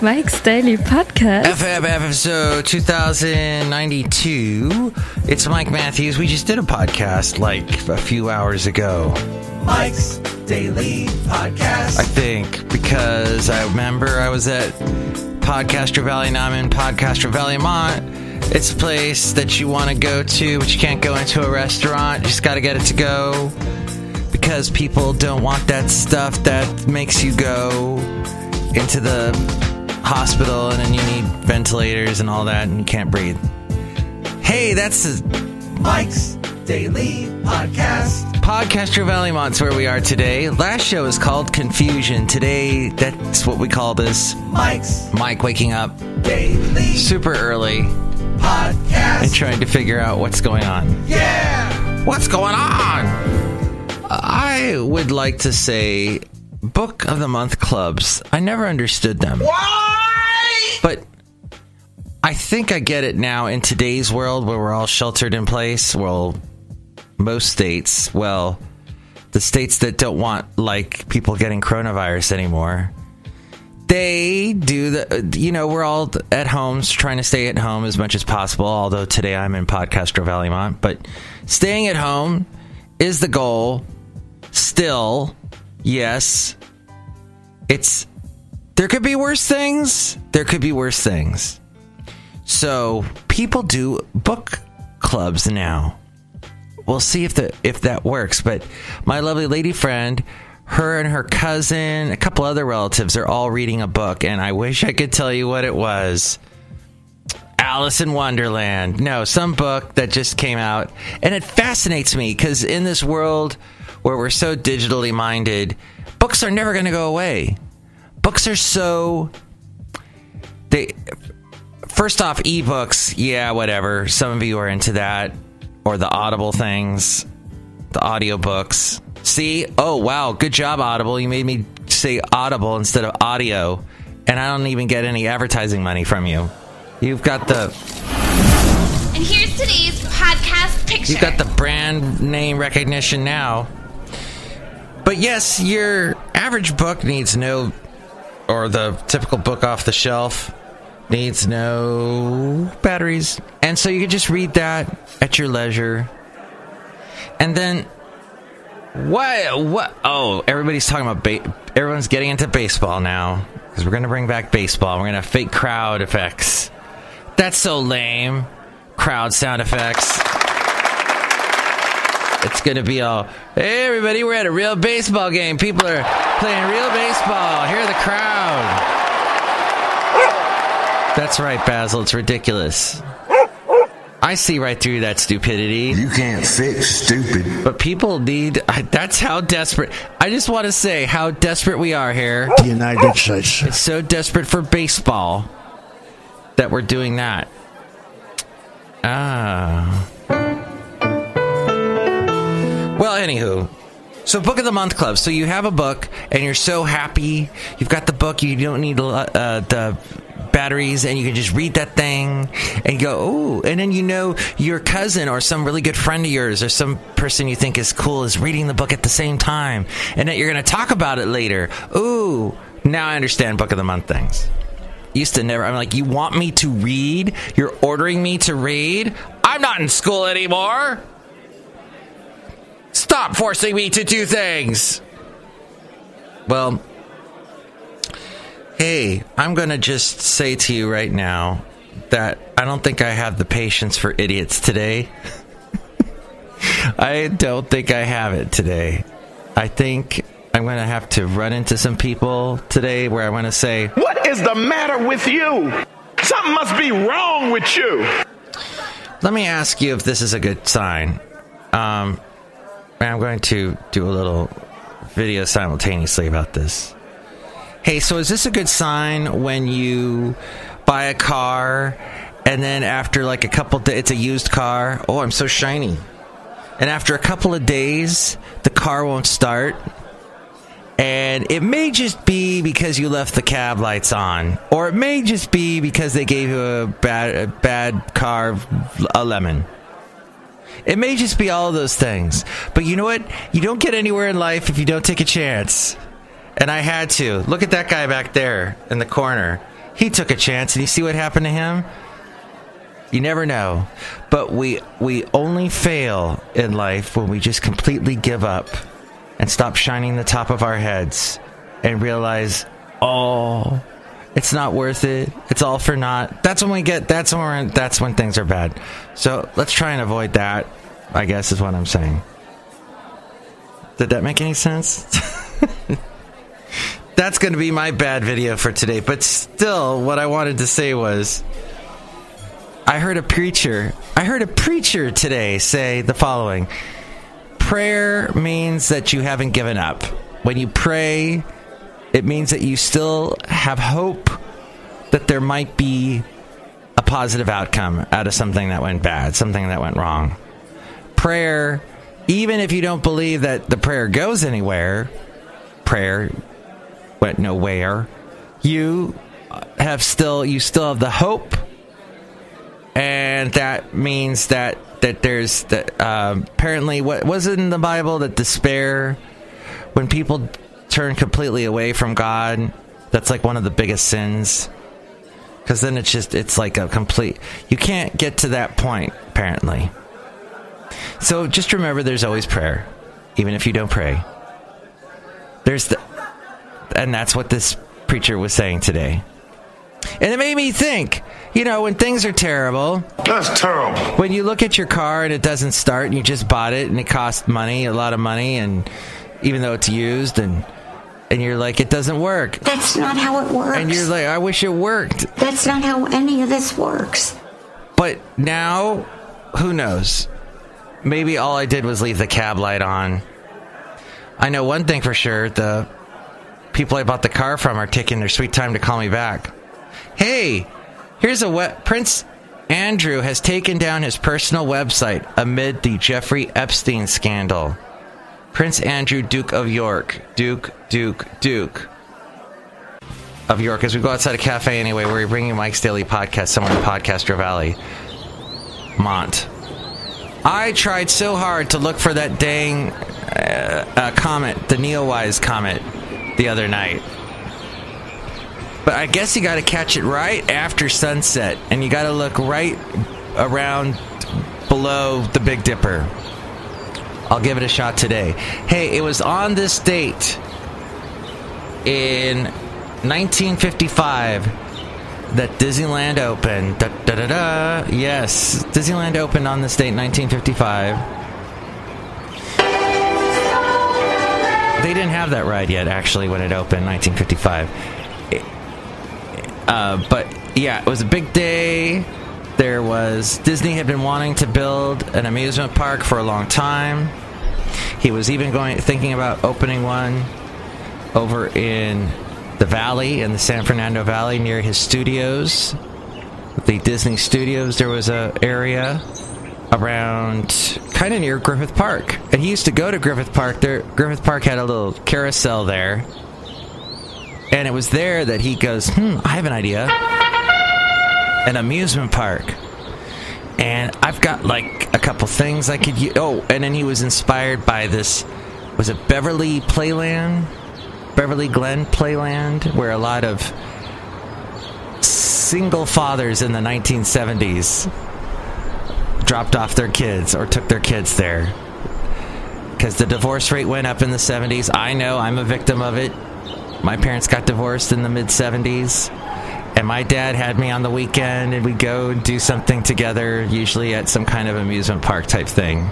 Mike's Daily Podcast. FF episode 2092. It's Mike Matthews. We just did a podcast like a few hours ago. Mike's Daily Podcast. I think because I remember I was at Podcaster Valley. Now I'm in Podcaster Valley, Mont. It's a place that you want to go to, but you can't go into a restaurant. You just got to get it to go because people don't want that stuff that makes you go into the hospital and then you need ventilators and all that and you can't breathe. Hey, that's Mike's Daily Podcast. Podcaster Valley Mont's where we are today. Last show is called Confusion. Today, that's what we call this. Mike waking up Daily super early Podcast and trying to figure out what's going on. Yeah! What's going on? I would like to say Book of the Month clubs. I never understood them. Why? But I think I get it now in today's world where we're all sheltered in place. Well, most states, well, the states that don't want like people getting coronavirus anymore, they do the, you know, we're all at home trying to stay at home as much as possible. Although today I'm in Podcaster Valley Mont, but staying at home is the goal. Still, yes, there could be worse things. There could be worse things. So people do book clubs now. We'll see if that works. But my lovely lady friend, her and her cousin, a couple other relatives are all reading a book, and I wish I could tell you what it was. Alice in Wonderland. No, some book that just came out, and it fascinates me because in this world where we're so digitally minded, books are never going to go away. Books are first off, ebooks, yeah, whatever. Some of you are into that, or the Audible things, the audiobooks. See? Oh, wow, good job, Audible. You made me say Audible instead of audio, and I don't even get any advertising money from you. You've got the... And here's today's podcast picture. You've got the brand name recognition now. But yes, your average book needs no... or the typical book off the shelf needs no batteries. And so you can just read that at your leisure. And then... What? Oh, everybody's talking about... everyone's getting into baseball now. Because we're going to bring back baseball. We're going to have fake crowd effects. That's so lame. Crowd sound effects. It's going to be all, hey, everybody, we're at a real baseball game. People are playing real baseball. Hear the crowd. That's right, Basil. It's ridiculous. I see right through that stupidity. You can't fix stupid. But people need... That's how desperate... I just want to say how desperate we are here. The United States. It's so desperate for baseball that we're doing that. Well, anywho, so Book of the Month Club. So you have a book, and you're so happy. You've got the book. You don't need the batteries, and you can just read that thing, and you go, ooh. And then you know your cousin or some really good friend of yours or some person you think is cool is reading the book at the same time, and that you're going to talk about it later. Ooh, now I understand Book of the Month things. Used to never. I'm like, you want me to read? You're ordering me to read? I'm not in school anymore. Stop forcing me to do things. Well, hey, I'm going to just say to you right now that I don't think I have the patience for idiots today. I don't think I have it today. I think I'm going to have to run into some people today where I want to say, what is the matter with you? Something must be wrong with you. Let me ask you if this is a good sign. I'm going to do a little video simultaneously about this. Hey, so is this a good sign when you buy a car and then after like a couple days, it's a used car. Oh, I'm so shiny. And after a couple of days, the car won't start. And it may just be because you left the cab lights on. Or it may just be because they gave you a bad car a lemon. It may just be all of those things. But you know what? You don't get anywhere in life if you don't take a chance. And I had to. Look at that guy back there in the corner. He took a chance, and you see what happened to him? You never know. But we only fail in life when we just completely give up and stop shining the top of our heads and realize, oh, it's not worth it. It's all for naught. That's when things are bad. So let's try and avoid that, I guess is what I'm saying. Did that make any sense? That's going to be my bad video for today. But still, what I wanted to say was, I heard a preacher today say the following. Prayer means that you haven't given up. When you pray, it means that you still have hope that there might be a positive outcome out of something that went bad, something that went wrong. Prayer, even if you don't believe that the prayer goes anywhere, prayer went nowhere, you still have the hope, and that means that there's apparently, what was it in the Bible, that despair, when people turn completely away from God, that's like one of the biggest sins, because then it's like a complete, you can't get to that point apparently. So just remember, there's always prayer, even if you don't pray. And that's what this preacher was saying today. And it made me think, when things are terrible. That's terrible. When you look at your car and it doesn't start and you just bought it and it cost money, a lot of money, and even though it's used, and you're like, it doesn't work. That's not how it works. And you're like, I wish it worked. That's not how any of this works. But now, who knows? Maybe all I did was leave the cab light on. I know one thing for sure, the people I bought the car from are taking their sweet time to call me back. Hey, here's Prince Andrew has taken down his personal website amid the Jeffrey Epstein scandal. Prince Andrew, Duke of York. Duke of York. As we go outside a cafe anyway, we're bringing Mike's Daily Podcast somewhere in Podcastro Valley. Mont. I tried so hard to look for that dang comet, the Neowise comet, the other night. But I guess you got to catch it right after sunset, and you got to look right around below the Big Dipper. I'll give it a shot today. Hey, it was on this date in 1955 that Disneyland opened. Yes, Disneyland opened on this date in 1955. They didn't have that ride yet, actually, when it opened in 1955. But yeah, it was a big day. Disney had been wanting to build an amusement park for a long time. He was even thinking about opening one over in the valley, in the San Fernando Valley, near his studios. The Disney Studios, there was an area around kind of near Griffith Park. And he used to go to Griffith Park. Griffith Park had a little carousel there. And it was there that he goes, I have an idea. An amusement park. And I've got like a couple things I could use. Oh, and then he was inspired by this, was it Beverly Glen Playland, where a lot of single fathers in the 1970s dropped off their kids or took their kids there. Because the divorce rate went up in the 70s. I know, I'm a victim of it. My parents got divorced in the mid-70s. And my dad had me on the weekend, and we'd go and do something together, usually at some kind of amusement park type thing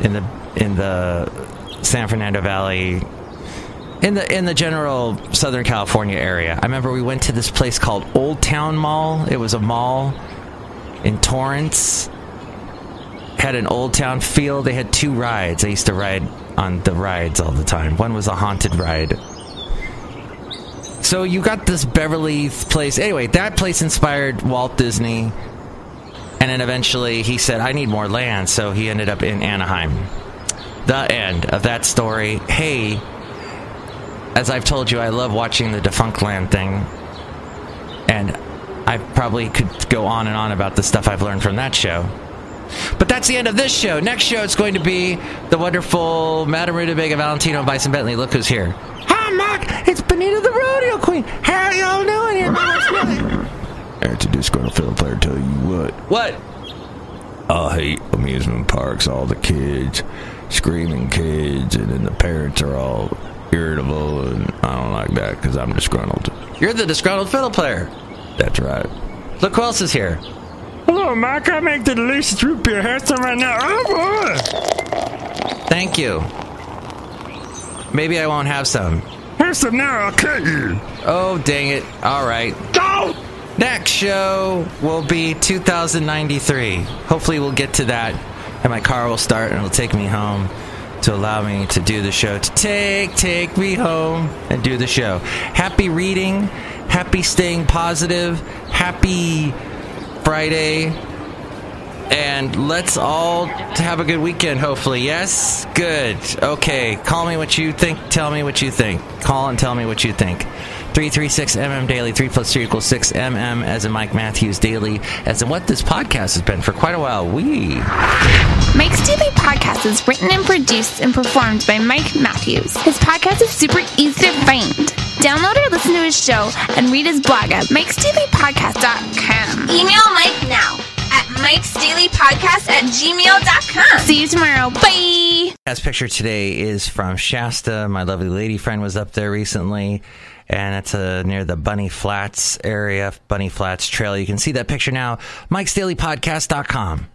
in the San Fernando Valley, in the general Southern California area. I remember we went to this place called Old Town Mall. It was a mall in Torrance. Had an Old Town feel. They had 2 rides. I used to ride on the rides all the time. One was a haunted ride. So you got this Beverly place. Anyway, that place inspired Walt Disney. And then eventually he said, I need more land. So he ended up in Anaheim. The end of that story. Hey, as I've told you, I love watching the Defunct Land thing. And I probably could go on and on about the stuff I've learned from that show. But that's the end of this show. Next show, it's going to be the wonderful Madame Rootabega, Valentino, and Bison Bentley. Look who's here. Hi, Mark. Benita the Rodeo Queen. How y'all doing here? That's a Disgruntled Fiddle Player tell you what. What? I hate amusement parks. All the kids, screaming kids, and then the parents are all irritable, and I don't like that because I'm disgruntled. You're the Disgruntled Fiddle Player. That's right. Look who else is here. Hello, Mike. I make the delicious root beer. Have some right now. Oh, boy. Thank you. Maybe I won't have some. Have some now. I'll cut you. Oh, dang it. All right. Go! Next show will be 2093. Hopefully we'll get to that, and my car will start, and it'll take me home to allow me to do the show. To take me home and do the show. Happy reading. Happy staying positive. Happy Friday. And let's all have a good weekend, hopefully. Yes? Good. Okay. Call me what you think. Tell me what you think. Call and tell me what you think. 336MM Daily. 3 plus 3 equals 6. MM as in Mike Matthews Daily. As in what this podcast has been for quite a while. Mike's Daily Podcast is written and produced and performed by Mike Matthews. His podcast is super easy to find. Download or listen to his show and read his blog at MikesDailyPodcast.com. Email Mike now at MikesDailyPodcast@gmail.com. See you tomorrow. Bye! This picture today is from Shasta. My lovely lady friend was up there recently, and it's near the Bunny Flats area, Bunny Flats Trail. You can see that picture now, MikesDailyPodcast.com.